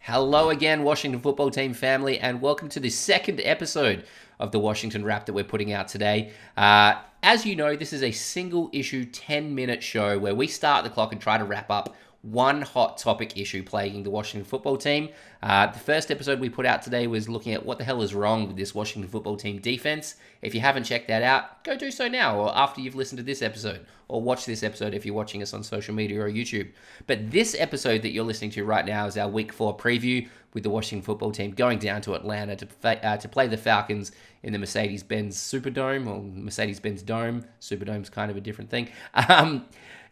Hello again, Washington football team family, and welcome to the second episode of the Washington Wrap that we're putting out today. As you know, this is a single issue 10-minute show where we start the clock and try to wrap up one hot topic issue plaguing the Washington football team. The first episode we put out today was looking at what the hell is wrong with this Washington football team defense. If you haven't checked that out, go do so now or after you've listened to this episode, or watch this episode if you're watching us on social media or YouTube. But this episode that you're listening to right now is our Week 4 preview with the Washington football team going down to Atlanta to play the Falcons in the Mercedes-Benz Superdome, or Mercedes-Benz Dome. Superdome's kind of a different thing.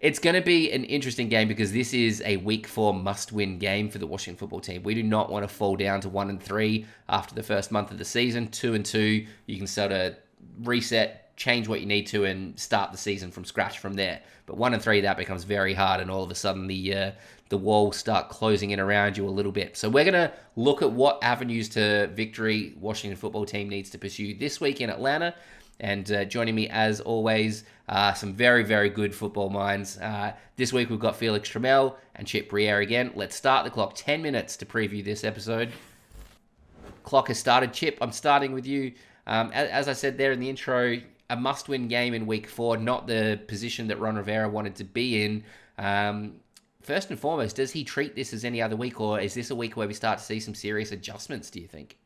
It's going to be an interesting game because this is a Week 4 must-win game for the Washington football team. We do not want to fall down to 1-3 after the first month of the season. 2-2, you can sort of reset, change what you need to, and start the season from scratch from there. But 1-3, that becomes very hard, and all of a sudden the walls start closing in around you a little bit. So we're going to look at what avenues to victory Washington football team needs to pursue this week in Atlanta. And joining me, as always, some very, very good football minds. This week we've got Felix Trammell and Brierre again. Let's start the clock. 10 minutes to preview this episode. Clock has started. Chip, I'm starting with you. As I said there in the intro, a must-win game in Week 4, not the position that Ron Rivera wanted to be in. First and foremost, does he treat this as any other week, or is this a week where we start to see some serious adjustments, do you think?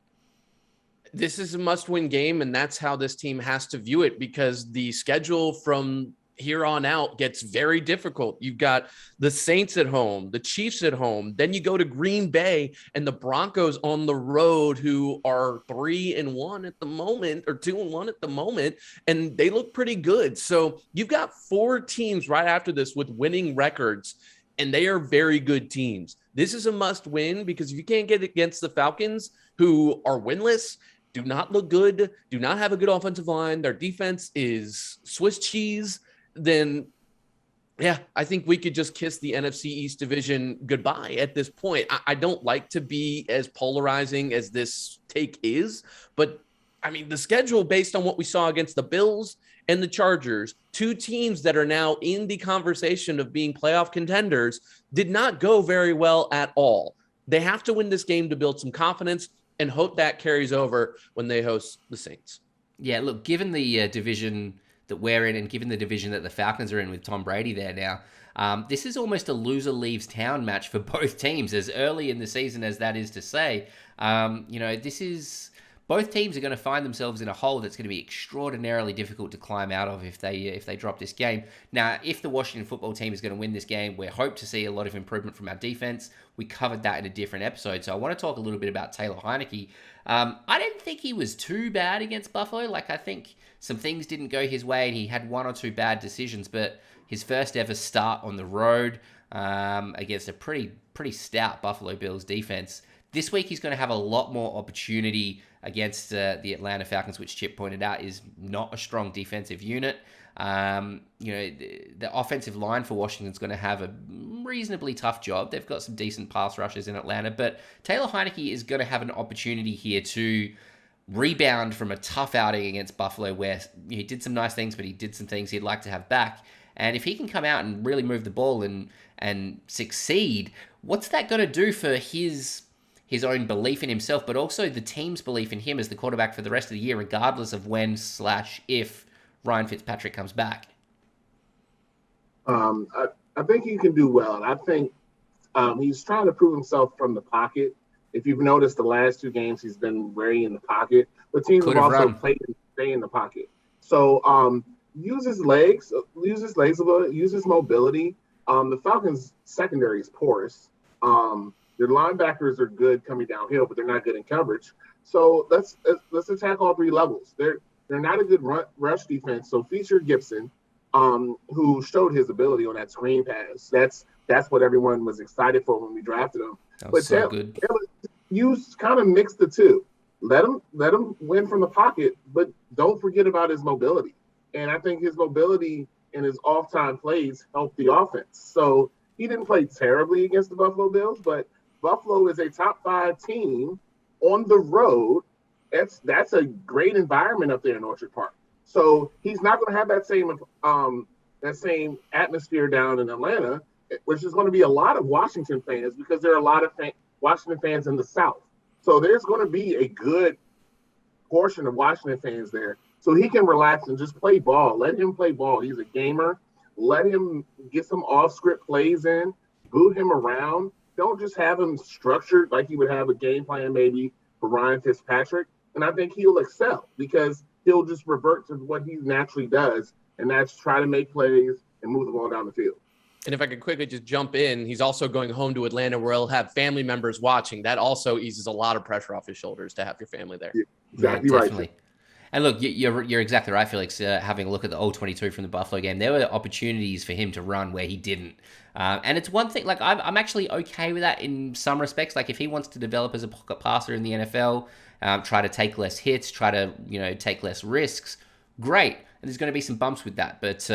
This is a must-win game, and that's how this team has to view it, because the schedule from here on out gets very difficult. You've got the Saints at home, the Chiefs at home, then you go to Green Bay and the Broncos on the road, who are 3-1 at the moment, or 2-1 at the moment, and they look pretty good. So you've got 4 teams right after this with winning records, and they are very good teams. This is a must-win, because if you can't get against the Falcons, who are winless, do not look good, do not have a good offensive line, their defense is Swiss cheese, then, yeah, I think we could just kiss the NFC East division goodbye at this point. I don't like to be as polarizing as this take is, but, I mean, the schedule based on what we saw against the Bills and the Chargers, 2 teams that are now in the conversation of being playoff contenders, did not go very well at all. They have to win this game to build some confidence and hope that carries over when they host the Saints. Yeah, look, given the division that we're in, and given the division that the Falcons are in with Tom Brady there now, this is almost a loser leaves town match for both teams, as early in the season as that is to say. This is... Both teams are going to find themselves in a hole that's going to be extraordinarily difficult to climb out of if they drop this game. Now, if the Washington football team is going to win this game, we hope to see a lot of improvement from our defense. We covered that in a different episode, so I want to talk a little bit about Taylor Heinicke. I didn't think he was too bad against Buffalo. I think some things didn't go his way, and he had 1 or 2 bad decisions, but his first ever start on the road against a pretty stout Buffalo Bills defense. This week, he's going to have a lot more opportunity against the Atlanta Falcons, which Chip pointed out is not a strong defensive unit. The offensive line for Washington's going to have a reasonably tough job. They've got some decent pass rushers in Atlanta, but Taylor Heinicke is going to have an opportunity here to rebound from a tough outing against Buffalo, where he did some nice things, but he did some things he'd like to have back. And if he can come out and really move the ball and succeed, what's that going to do for his own belief in himself, but also the team's belief in him as the quarterback for the rest of the year, regardless of when/if Ryan Fitzpatrick comes back? I think he can do well. And I think he's trying to prove himself from the pocket. If you've noticed, the last 2 games, he's been very in the pocket. But teams have also played and stay in the pocket. So use his legs a little, use his mobility. The Falcons' secondary is porous. Their linebackers are good coming downhill, but they're not good in coverage. So let's attack all 3 levels. They're not a good rush defense. So feature Gibson, who showed his ability on that screen pass. That's what everyone was excited for when we drafted him. That was so good. You kind of mix the 2. Let him win from the pocket, but don't forget about his mobility. And I think his mobility and his off-time plays helped the offense. So he didn't play terribly against the Buffalo Bills, but Buffalo is a top 5 team on the road. That's a great environment up there in Orchard Park. So he's not going to have that same atmosphere down in Atlanta, which is going to be a lot of Washington fans, because there are a lot of Washington fans in the South. So there's going to be a good portion of Washington fans there. So he can relax and just play ball. Let him play ball. He's a gamer. Let him get some off-script plays in. Boot him around. Don't just have him structured like you would have a game plan maybe for Ryan Fitzpatrick. And I think he'll excel because he'll just revert to what he naturally does, and that's try to make plays and move the ball down the field. And if I could quickly just jump in, he's also going home to Atlanta where he'll have family members watching. That also eases a lot of pressure off his shoulders to have your family there. Yeah, exactly right. And look, you're exactly right, Felix. Having a look at the old 22 from the Buffalo game, there were opportunities for him to run where he didn't. And it's one thing, like I'm actually okay with that in some respects. Like if he wants to develop as a pocket passer in the NFL, try to take less hits, try to take less risks, great. And there's going to be some bumps with that. But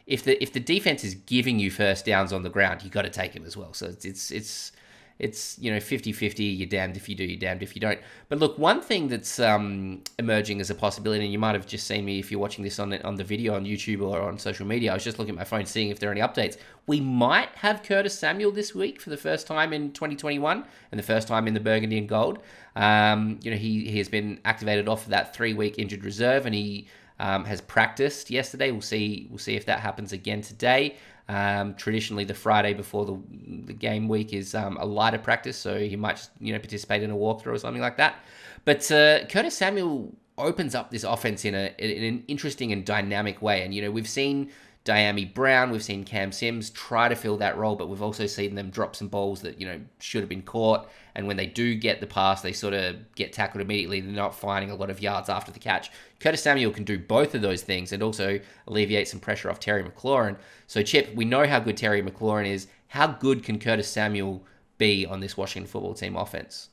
if the defense is giving you first downs on the ground, you got to take them as well. So it's 50-50, you're damned if you do, you're damned if you don't. But look, one thing that's emerging as a possibility, and you might have just seen me if you're watching this on the video on YouTube or on social media, I was just looking at my phone seeing if there are any updates. We might have Curtis Samuel this week for the first time in 2021 and the first time in the Burgundy and Gold. He has been activated off of that 3-week injured reserve, and he has practiced yesterday. We'll see if that happens again today. Traditionally, the Friday before the game week is a lighter practice, so he might just, participate in a walkthrough or something like that. But Curtis Samuel opens up this offense in an interesting and dynamic way. And, we've seen Diami Brown, we've seen Cam Sims try to fill that role, but we've also seen them drop some balls that, should have been caught. And when they do get the pass, they sort of get tackled immediately. They're not finding a lot of yards after the catch. Curtis Samuel can do both of those things and also alleviate some pressure off Terry McLaurin. So, Chip, we know how good Terry McLaurin is. How good can Curtis Samuel be on this Washington football team offense?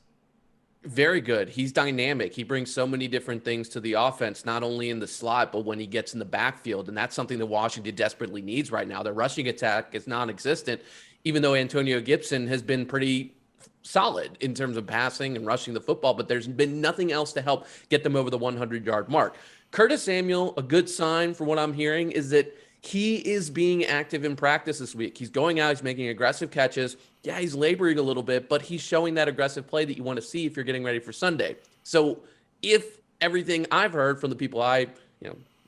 Very good. He's dynamic. He brings so many different things to the offense, not only in the slot, but when he gets in the backfield. And that's something that Washington desperately needs right now. Their rushing attack is non-existent, even though Antonio Gibson has been pretty solid in terms of passing and rushing the football, but there's been nothing else to help get them over the 100-yard mark. Curtis Samuel, a good sign for what I'm hearing is that he is being active in practice this week. He's going out, he's making aggressive catches. Yeah, he's laboring a little bit, but he's showing that aggressive play that you want to see if you're getting ready for Sunday. So if everything I've heard from the people I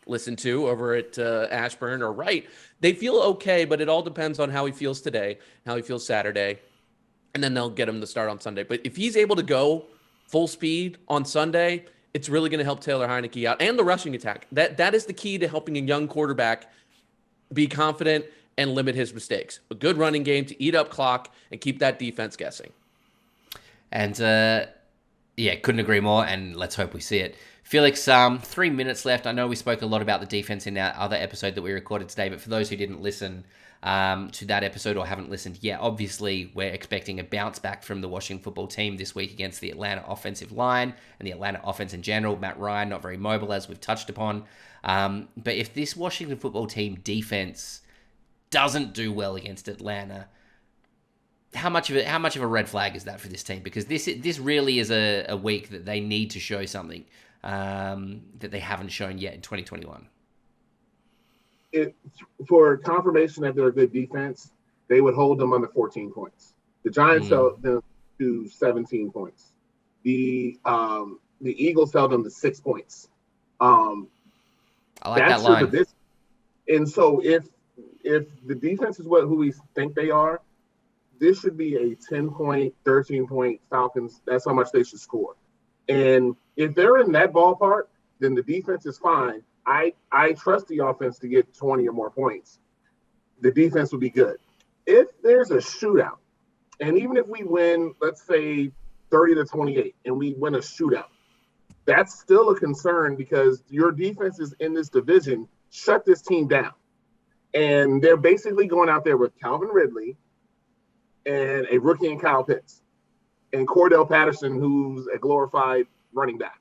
listen to over at Ashburn are right, they feel okay, but it all depends on how he feels today, how he feels Saturday, and then they'll get him to start on Sunday. But if he's able to go full speed on Sunday, it's really going to help Taylor Heineke out and the rushing attack. That is the key to helping a young quarterback be confident and limit his mistakes. A good running game to eat up clock and keep that defense guessing. And couldn't agree more, and let's hope we see it. Felix, 3 minutes left. I know we spoke a lot about the defense in our other episode that we recorded today, but for those who didn't listen to that episode or haven't listened yet, obviously we're expecting a bounce back from the Washington football team this week against the Atlanta offensive line and the Atlanta offense in general. Matt Ryan, not very mobile, as we've touched upon. But if this Washington football team defense doesn't do well against Atlanta, how much of a red flag is that for this team? Because this really is a week that they need to show something that they haven't shown yet in 2021. For confirmation that they're a good defense, they would hold them under 14 points. The Giants held them to 17 points. The Eagles held them to 6 points. I like that line. And so if the defense is who we think they are, this should be a 10-point, 13-point Falcons. That's how much they should score. And if they're in that ballpark, then the defense is fine. I trust the offense to get 20 or more points. The defense will be good. If there's a shootout, and even if we win, let's say 30-28, and we win a shootout, that's still a concern because your defense is in this division. Shut this team down. And they're basically going out there with Calvin Ridley and a rookie in Kyle Pitts and Cordell Patterson, who's a glorified running back.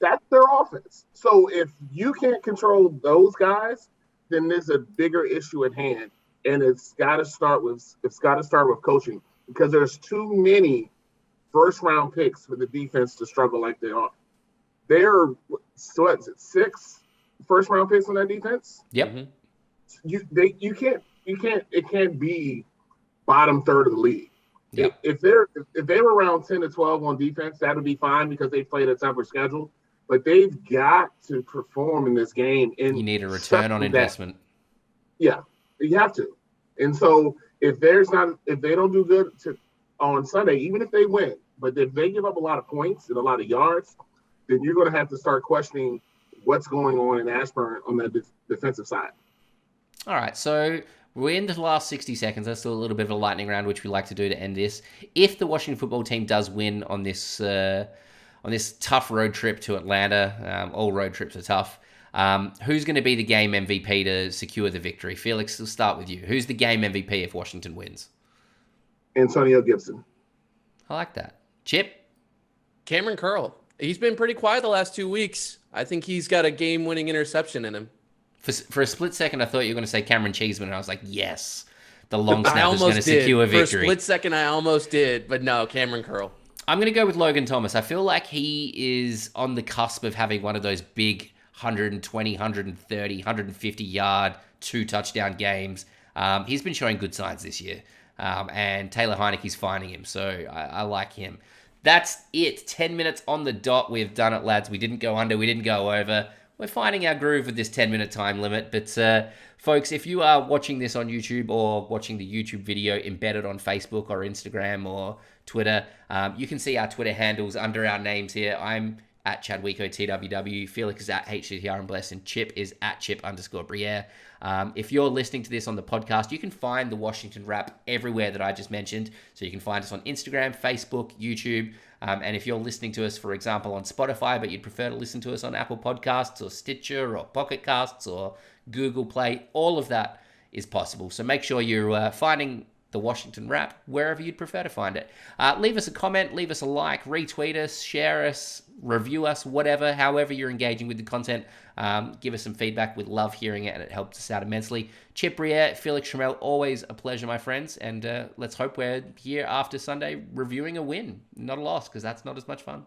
That's their offense. So if you can't control those guys, then there's a bigger issue at hand. And it's got to start with coaching because there's too many first-round picks for the defense to struggle like they are. They're, so what is it, 6 first-round picks on that defense? Yep. It can't be bottom third of the league. Yep. If they were around 10 to 12 on defense, that would be fine because they played a tougher schedule. But they've got to perform in this game. And you need a return on investment. Yeah, you have to. And so if they don't do good on Sunday, even if they win, but if they give up a lot of points and a lot of yards, then you're going to have to start questioning what's going on in Ashburn on the defensive side. All right, so we're into the last 60 seconds. Let's do a little bit of a lightning round, which we like to do to end this. If the Washington football team does win on this tough road trip to Atlanta, all road trips are tough, who's going to be the game MVP to secure the victory? Felix, we'll start with you. Who's the game MVP if Washington wins? Antonio Gibson. I like that. Chip? Cameron Curl. He's been pretty quiet the last 2 weeks. I think he's got a game-winning interception in him. For a split second, I thought you were going to say Cameron Cheeseman, and I was like, yes, the long snapper is going to secure victory. For a split second, I almost did, but no, Cameron Curl. I'm going to go with Logan Thomas. I feel like he is on the cusp of having one of those big 120, 130, 150-yard, 2-touchdown games. He's been showing good signs this year, and Taylor Heineke's finding him, so I like him. That's it. 10 minutes on the dot. We've done it, lads. We didn't go under. We didn't go over. We're finding our groove with this 10-minute time limit. But, folks, if you are watching this on YouTube or watching the YouTube video embedded on Facebook or Instagram or Twitter, you can see our Twitter handles under our names here. I'm at ChadwicoTWW. Felix is at HCTR and Bless, and Chip is at Chip_Brierre. If you're listening to this on the podcast, you can find the Washington Wrap everywhere that I just mentioned. So you can find us on Instagram, Facebook, YouTube. And if you're listening to us, for example, on Spotify, but you'd prefer to listen to us on Apple Podcasts or Stitcher or Pocket Casts or Google Play, all of that is possible. So make sure you're finding the Washington Wrap wherever you'd prefer to find it. Leave us a comment, leave us a like, retweet us, share us, review us, whatever, however you're engaging with the content. Give us some feedback. We'd love hearing it, and it helps us out immensely. Chip Brierre, Felix Trammell, always a pleasure, my friends. And let's hope we're here after Sunday reviewing a win, not a loss, because that's not as much fun.